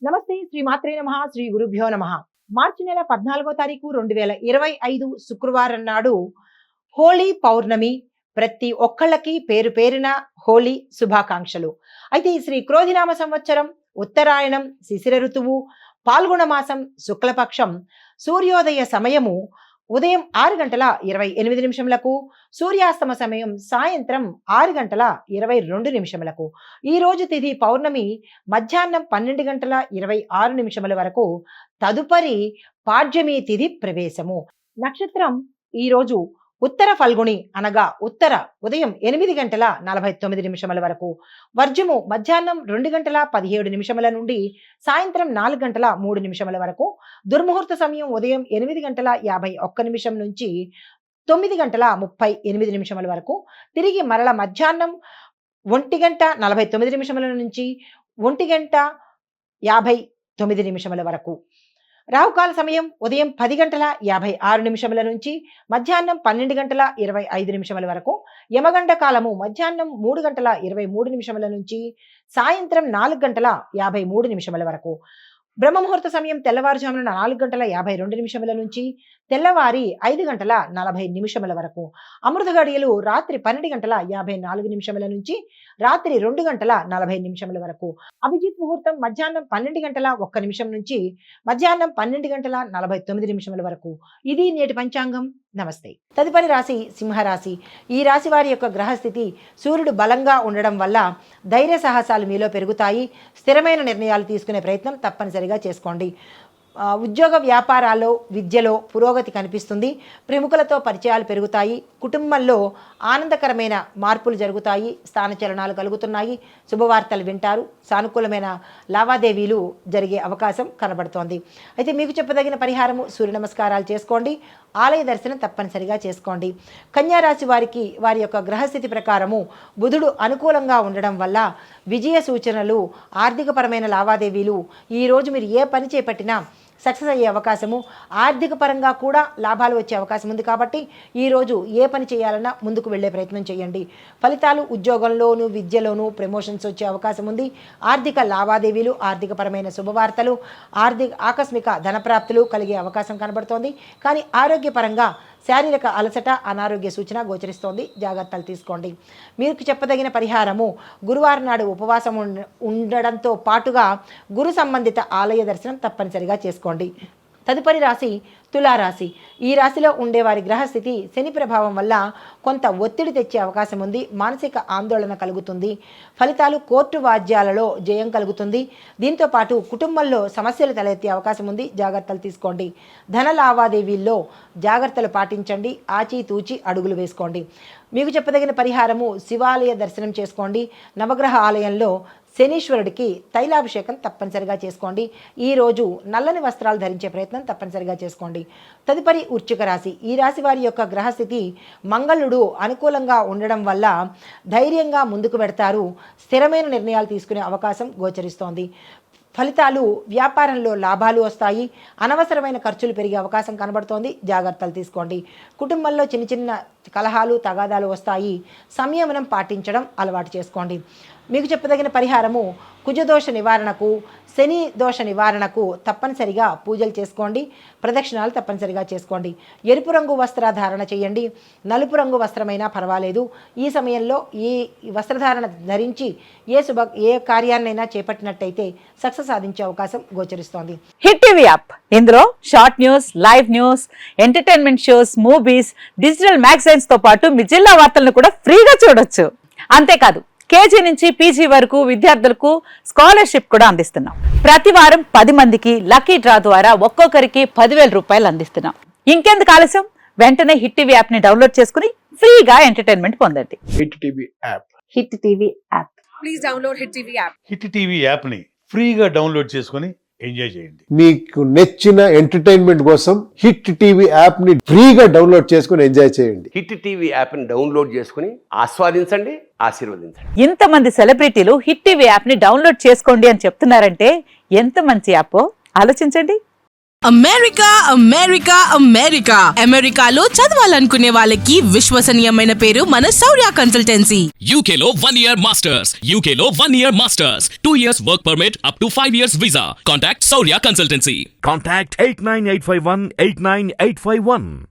నమస్తే శ్రీ మాత్రే నమః శ్రీ గురుభ్యో నమః. మార్చి నెల 14వ తారీఖు 2025 శుక్రవారం నాడు హోలీ పౌర్ణమి. ప్రతి ఒక్కళ్ళకి పేరు పేరున హోలీ శుభాకాంక్షలు. అయితే ఈ శ్రీ క్రోధినామ సంవత్సరం ఉత్తరాయణం శిశిర ఋతువు పాల్గొన మాసం శుక్లపక్షం సూర్యోదయ సమయము ఉదయం 6:28 సూర్యాస్తమ సమయం సాయంత్రం 6:22 ఈ రోజు తిథి పౌర్ణమి మధ్యాహ్నం 12:26 వరకు. తదుపరి పాడ్యమి తిథి ప్రవేశము. నక్షత్రం ఈ రోజు ఉత్తర ఫల్గుణి అనగా ఉత్తర ఉదయం 8:49 వరకు. వర్జము మధ్యాహ్నం 2:17 నుండి సాయంత్రం 4:03 వరకు. దుర్ముహూర్త సమయం ఉదయం 8:51 నుంచి 9:38 వరకు. తిరిగి మరల మధ్యాహ్నం 1:49 నుంచి 1:59 వరకు. రాహుకాల సమయం ఉదయం 10:56 నుంచి మధ్యాహ్నం 12:25 వరకు. యమగండ కాలము మధ్యాహ్నం 3:23 నుంచి సాయంత్రం 4:53 వరకు. బ్రహ్మముహూర్త సమయం తెల్లవారుజామున 4:52 నుంచి తెల్లవారి 5:40 వరకు. అమృత గడియలు రాత్రి 12:54 నుంచి రాత్రి 2:40 వరకు. అభిజిత్ ముహూర్తం మధ్యాహ్నం 12:01 నుంచి మధ్యాహ్నం 12:49 వరకు. ఇది నేటి పంచాంగం. నమస్తే. తదుపరి రాశి సింహరాశి. ఈ రాశి వారి యొక్క గ్రహస్థితి సూర్యుడు బలంగా ఉండడం వల్ల ధైర్య సాహసాలు మీలో పెరుగుతాయి. స్థిరమైన నిర్ణయాలు తీసుకునే ప్రయత్నం తప్పనిసరిగా చేసుకోండి. ఉద్యోగ వ్యాపారాల్లో విద్యలో పురోగతి కనిపిస్తుంది. ప్రముఖులతో పరిచయాలు పెరుగుతాయి. కుటుంబంలో ఆనందకరమైన మార్పులు జరుగుతాయి. స్థానచలనాలు కలుగుతున్నాయి. శుభవార్తలు వింటారు. సానుకూలమైన లావాదేవీలు జరిగే అవకాశం కనబడుతోంది. అయితే మీకు చెప్పదగిన పరిహారము సూర్య నమస్కారాలు చేసుకోండి. ఆలయ దర్శనం తప్పనిసరిగా చేసుకోండి. కన్యారాశి వారికి వారి యొక్క గ్రహస్థితి ప్రకారము బుధుడు అనుకూలంగా ఉండడం వల్ల విజయ సూచనలు, ఆర్థికపరమైన లావాదేవీలు, ఈరోజు మీరు ఏ పని చేపట్టినా సక్సెస్ అయ్యే అవకాశము, ఆర్థిక పరంగా కూడా లాభాలు వచ్చే అవకాశం ఉంది. కాబట్టి ఈరోజు ఏ పని చేయాలన్నా ముందుకు వెళ్ళే ప్రయత్నం చేయండి. ఫలితాలు ఉద్యోగంలోనూ విద్యలోనూ ప్రమోషన్స్ వచ్చే అవకాశం ఉంది. ఆర్థిక లావాదేవీలు, ఆర్థికపరమైన శుభవార్తలు, ఆకస్మిక ధనప్రాప్తులు కలిగే అవకాశం కనబడుతోంది. కానీ ఆరోగ్యపరంగా శారీరక అలసట, అనారోగ్య సూచన గోచరిస్తోంది. జాగ్రత్తలు తీసుకోండి. మీకు చెప్పదగిన పరిహారము గురువారం నాడు ఉపవాసం ఉండడంతో పాటుగా గురు సంబంధిత ఆలయ దర్శనం తప్పనిసరిగా చేసుకోండి. తదుపరి రాశి తులారాశి. ఈ రాశిలో ఉండేవారి గ్రహస్థితి శని ప్రభావం వల్ల కొంత ఒత్తిడి తెచ్చే అవకాశం ఉంది. మానసిక ఆందోళన కలుగుతుంది. ఫలితాలు కోర్టు వాద్యాలలో జయం కలుగుతుంది. దీంతోపాటు కుటుంబంలో సమస్యలు తలెత్తే అవకాశం ఉంది. జాగ్రత్తలు తీసుకోండి. ధన లావాదేవీల్లో జాగ్రత్తలు పాటించండి. ఆచితూచి అడుగులు వేసుకోండి. మీకు చెప్పదగిన పరిహారము శివాలయ దర్శనం చేసుకోండి. నవగ్రహ ఆలయంలో శనీశ్వరుడికి తైలాభిషేకం తప్పనిసరిగా చేసుకోండి. ఈరోజు నల్లని వస్త్రాలు ధరించే ప్రయత్నం తప్పనిసరిగా చేసుకోండి. తదుపరి వృశ్చిక రాశి. ఈ రాశి వారి యొక్క గ్రహస్థితి మంగళుడు అనుకూలంగా ఉండడం వల్ల ధైర్యంగా ముందుకు పెడతారు. స్థిరమైన నిర్ణయాలు తీసుకునే అవకాశం గోచరిస్తోంది. ఫలితాలు వ్యాపారంలో లాభాలు వస్తాయి. అనవసరమైన ఖర్చులు పెరిగే అవకాశం కనబడుతోంది. జాగ్రత్తలు తీసుకోండి. కుటుంబంలో చిన్న చిన్న కలహాలు తగాదాలు వస్తాయి. సంయమనం పాటించడం అలవాటు చేసుకోండి. మీకు చెప్పదగిన పరిహారము కుజదోష నివారణకు, శని దోష నివారణకు తప్పనిసరిగా పూజలు చేసుకోండి. ప్రదక్షిణాలు తప్పనిసరిగా చేసుకోండి. ఎరుపు రంగు వస్త్రధారణ చేయండి. నలుపు రంగు వస్త్రమైనా పర్వాలేదు. ఈ సమయంలో ఈ వస్త్రధారణ ధరించి ఏ కార్యాన్నైనా చేపట్టినట్టయితే సక్సెస్ సాధించే అవకాశం గోచరిస్తోంది. హిట్ టీవీ యాప్, ఇందులో short news, live news, entertainment shows, movies, digital magazines తో పాటు మీ జిల్లా వార్తలను కూడా ఫ్రీగా చూడొచ్చు. అంతేకాదు కేజీ నుంచి పీజీ వరకు విద్యార్థులకు స్కాలర్షిప్ కూడా అందిస్తున్నాం. ప్రతి వారం 10 మందికి లక్కీ డ్రా ద్వారా ఒక్కొక్కరికి 10,000 రూపాయలు అందిస్తున్నాం. ఇంకెందుకు ఆలస్యం, వెంటనే హిట్ టీవీ యాప్ ని డౌన్లోడ్ చేసుకుని ఫ్రీగా ఎంటర్టైన్మెంట్ పొందండి. Hit TV app. Hit TV app. Please download hit TV app. Hit TV app ని ఫ్రీగా డౌన్లోడ్ చేసుకుని ఎంజాయ్ చేయండి. మీకు నచ్చిన ఎంటర్టైన్మెంట్ కోసం హిట్ టీవీ యాప్ ని ఫ్రీగా డౌన్లోడ్ చేసుకుని ఎంజాయ్ చేయండి. హిట్ టీవీ యాప్ ని డౌన్లోడ్ చేసుకుని ఆస్వాదించండి, ఆశీర్వదించండి. ఇంతమంది సెలబ్రిటీలు హిట్ టీవీ యాప్ ని డౌన్లోడ్ చేసుకోండి అని చెప్తున్నారంటే ఎంత మంచి యాప్ ఆలోచించండి. అమెరికా అమెరికా అమెరికా అమెరికాలో చదవాలనుకునే వాళ్ళకి విశ్వసనీయమైన పేరు మన శౌర్య కన్సల్టెన్సీ. UK లో 1 year masters. UK లో 1 year masters. 2 years work permit up to 5 years visa. Contact Saurya Consultancy. Contact 89851 89851.